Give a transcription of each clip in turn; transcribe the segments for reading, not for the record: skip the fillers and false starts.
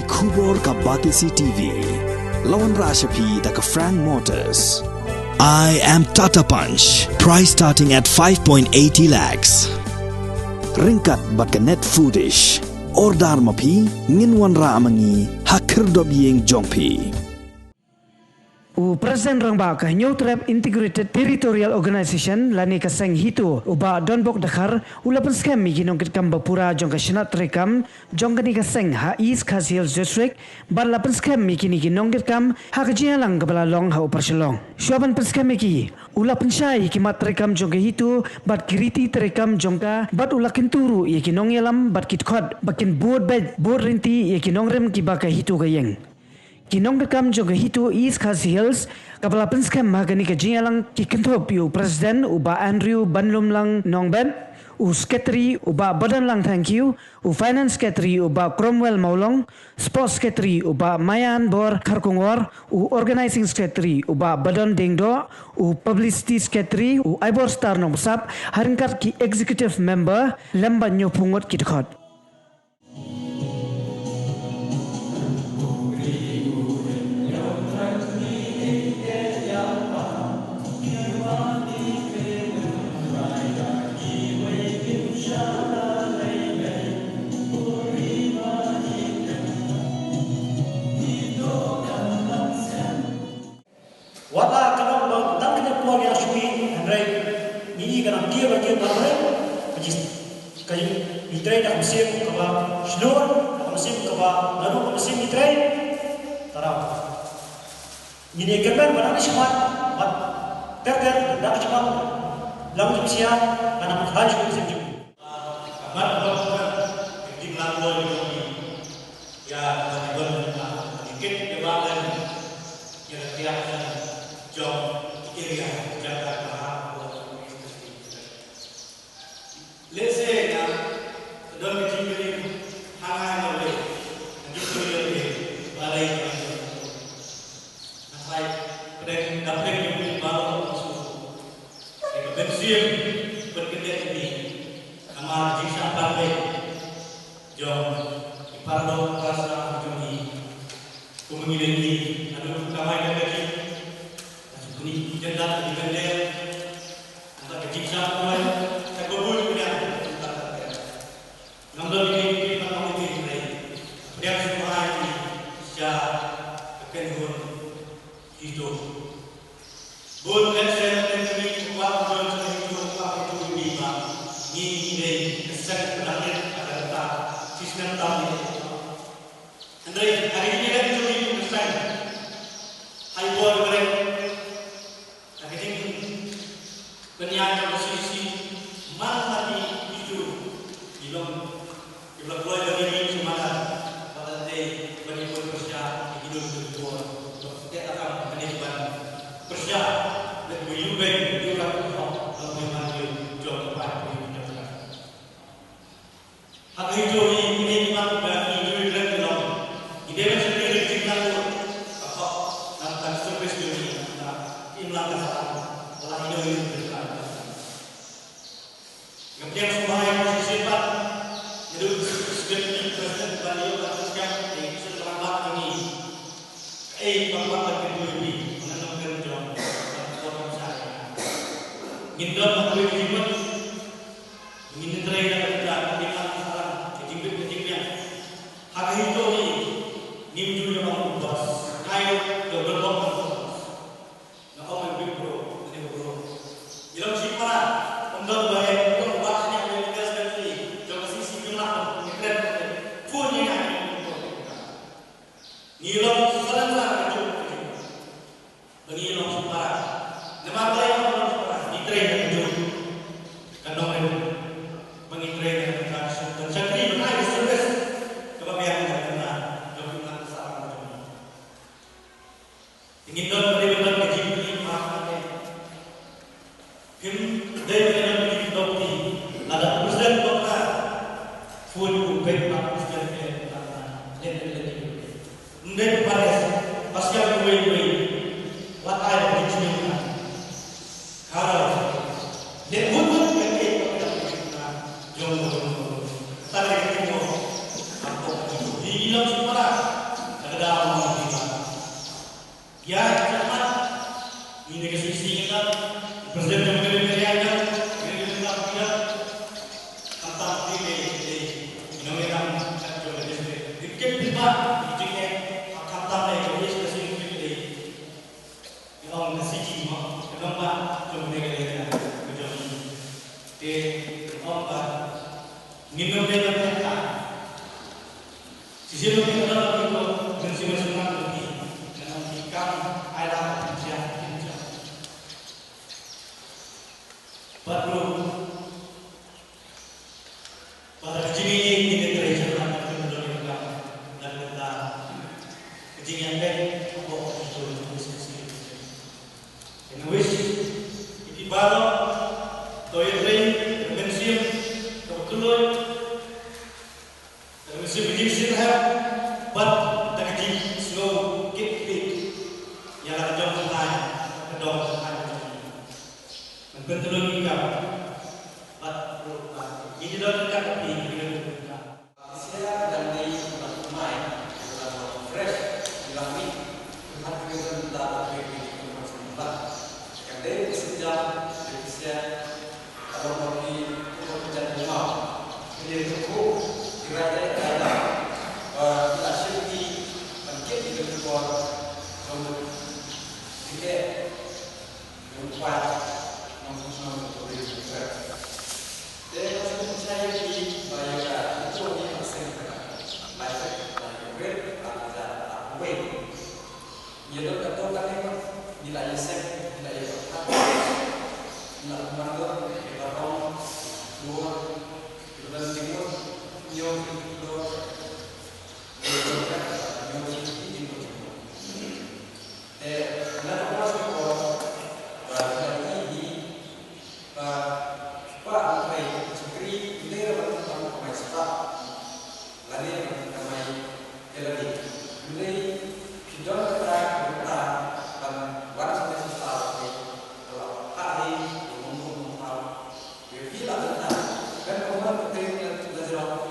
Kubor ka Batisi TV. Lawan Rashapi da ka Frank Motors. I am Tata Punch. Price starting at 5.80 lakhs. Ringkat bat ka net foodish. Ordar mapi nginwan ra amangi hakir dob yeng jongpi. Presiden Rangba ka New Trap Integrated Territorial Organization lani ka seng hitu uba donbok dakar ulapan scam mi ginong kit kam bapura jong ka shinat rekam jong kani ka seng ha East Khas Hills District bar lapan scam mi kini ginong kit kam ha ka jialang ka balalong ha uparsalong shuaban scam mi ki ulapan syai kimat rekam jong ka hitu bat kiriti terekam jong ka bat ulakin turu ye kinong yalam bat kit khod bakin board bed board rinti ye kinong rem ki ba ka hitu ka yeng Kinong dekam juga hitu East Khas Hills kapala penskam magani ka jialang ki kentop yu Presiden uba Andrew Banlum lang nongben Secretary uba Badan lang thank you Finance Secretary uba Cromwell Maulong Sports Secretary uba Mayan Bor Karkungor Organizing Secretary uba Badan Dingdo Publicity Secretary Ibor Star nong sap haringkat ki Executive Member lemban nyopungot ki dekhot Wala kalau tak kena puan yang syukur, Andrei, ni kan dia bagi orang, majlis kayu mitrai dah musim kaba shlor, musim kaba lalu musim mitrai, tarau. Ini gambar mana semua, mat terter dah semua, lalu siap, mana harus musim juga. Mat di lalu ya dikit kebalan kira-kira job area Jakarta. Let's say don't be thinking hang away and just do your thing. Balai nasai pada dapat yang baru masuk. Bensin berkedai ini amar jisa balai job ipardo rasa juni kumiliki anu kamai lagi ni jendak di kandel antara kecil sampai tak boleh punya ngambil ini kita mau ini dia semua ini sejak kekenhun itu boleh saya tentang waktu itu waktu itu lima ini kesan penarik ada tak sistem tadi Andre hari ini kan itu kesan high ball penyiaran posisi mana tadi itu belum keluar dari ini semata pada day berikut kerja hidup berdua setiap akan menimbang kerja dan berubah juga kalau memang job tempat hak itu ini memang bagi itu dalam ide sendiri tinggal apa tentang service ini imlan olah ini kemudian semua yang sifat hidup seperti presiden beliau katakan di setelah ini bapak lebih menentukan job orang saya ingin mengetahui jimat ingin terima kerja dengan salah kejibit-kejibitnya hak itu ini juga orang bos ayo berlomba nak orang lebih pro ini pro dalam sifat untuk baik Nilai selanjutnya itu bagi para nama lain para ditrain itu kandung itu mengitrain dan jadi benar service kebahagiaan yang benar dokumen salah ingin dan benar kejibat maafkan kim dari benar dokti ada presiden dokter food baik presiden Ndek pares pasca gue what I want to do kalau dek butuh ke jom tadi kita mau apa itu hilang semua dalam kita. Ya, cepat. Ini kesisi kita. Presiden Pemerintahan Pemerintahan tentang ini inovatif sektor industri. Dikit juga ijingnya akan tambah kebiasaan kesini ini. Yang kesisi mah, kenapa cuma negara kerja ini? Kenapa minum dia berapa? Sisi lebih dalam itu bersih-bersih lebih dengan ikan air kerja. Baru pada kejadian ini kita akan menunjukkan dan kita kejadian baik apa itu diskusi. Inggris ini baru toilet bensin kebetulan bensin bensin but tak kecil slow keep fit yang ada jauh tanya kedong betul juga, ini adalah kata ini. Saya dan di main, dalam fresh, dalam ini, tempat kita dapat beri tempat. Kadang sejak Indonesia, kalau pergi pekerjaan rumah, jadi cukup kira-kira ada asyik mungkin di luar, lalu tiket, tempat. Saya percaya di bayar itu yang masih bayar bayar ada apa? Ia tu kata kan nilai set nilai berapa? Nilai mana? Berapa? Dua, dua timur, nyon dua, dua nyon ini timur. Nanti masuk ke bahagian ini. Pak Antrai Sekri ini adalah tentang pemain sepak lari yang ramai lagi mulai sudah kita dan warna sampai sisa kalau hari umum tahu bila kita dan kemarin kita sudah jawab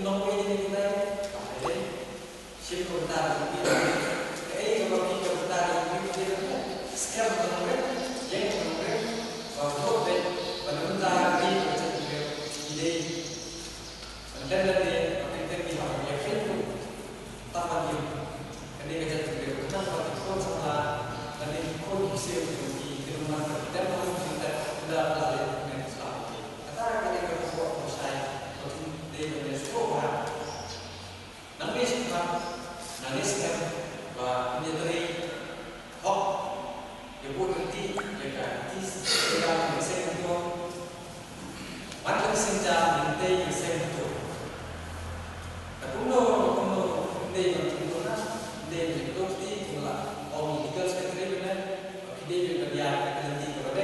nong ini kita apa sih komentar ini kalau kita komentar ini kita sekarang komentar yang komentar bahwa komentar ini macam ide dan nanti apa yang kita yang itu tamat ini kerja juga kenapa kita sama nanti kau bisa di rumah dan kalau kita sudah belajar dengan Islam antara kita berbuat musai dengan sekolah nanti sekarang nanti sekarang bahwa menjadi hak yang berarti yang arti sekarang saya untuk macam senja nanti saya untuk kuno nanti untuk nanti untuk di mulai orang kita sekarang ini dia juga dia nanti kepada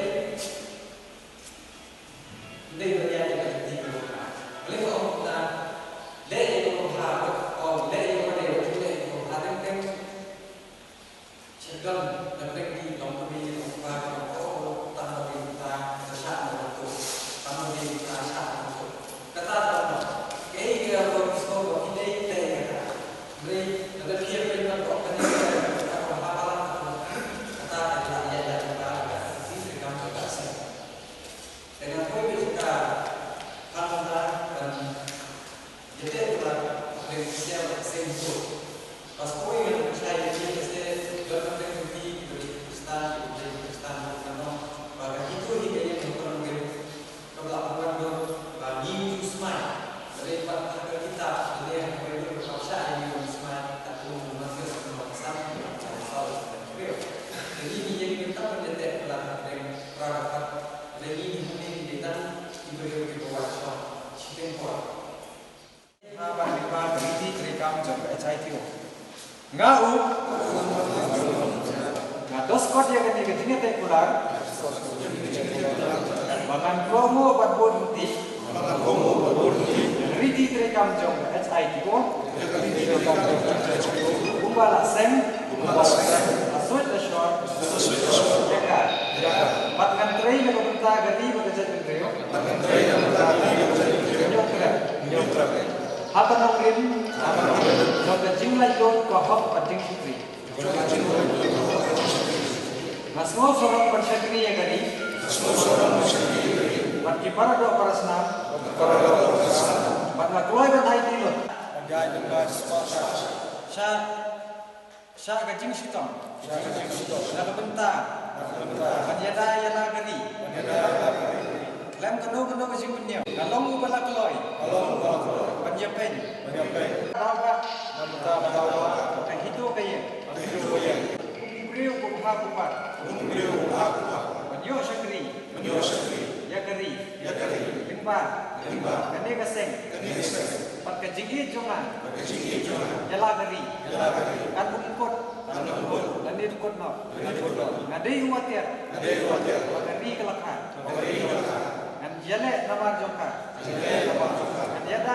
dia berjaya nanti kepada oleh orang kita dia itu harus dia itu pada itu dia itu harus kan cekal dan pergi dalam kami apa tanpa kita sesat untuk tanpa kita sesat untuk kata apa dia kalau semua kita dia beri ada dia dengan kok kan dengan kau juga antara dan jadi itulah potensial sensor. Pas kau yang saya ini saya dalam teknologi dari Kristen karena bagai itu hingga yang berperan kebelakangan bagi Usman dari pada kita dari yang perlu berkasa yang Usman tak perlu mengajar sama sama salah dan beliau. Jadi ini yang kita mendetek dalam perangkat lagi ini dan diberi kekuatan tempor. Apa dipakai di terekam jangka HITO. Ngau. Ngados kot yang ketinggian tekular. Makan promo 40 di. Riti terekam jangka HITO. Umbala sem. Asut ashore. Jaga. Batkan tray na papunta gati magkajat ng Rio. Hapa ng rin, magkajing layon kahap pating sutri. Mas mo sorong pansagri ya gani. Mat kipara do para senam. Mat ngakloy kan ay dilot. Sa kajing sitong. Nakabenta. Panjada yana gani. Lem keno kajing punya. Kalong ubala kloy. Panjapen. Dawa. Kan hidup kaya. Beliau buka kupat. Panyo syakri. Yakari. Limban. Kane kaseng. Pat kajigi jongan. Jala gari. Kan bungkot. Nanti tukut no. Ngadei uatiar. Ngari kelakar. Ngan jale namar jongkar. Ngan yada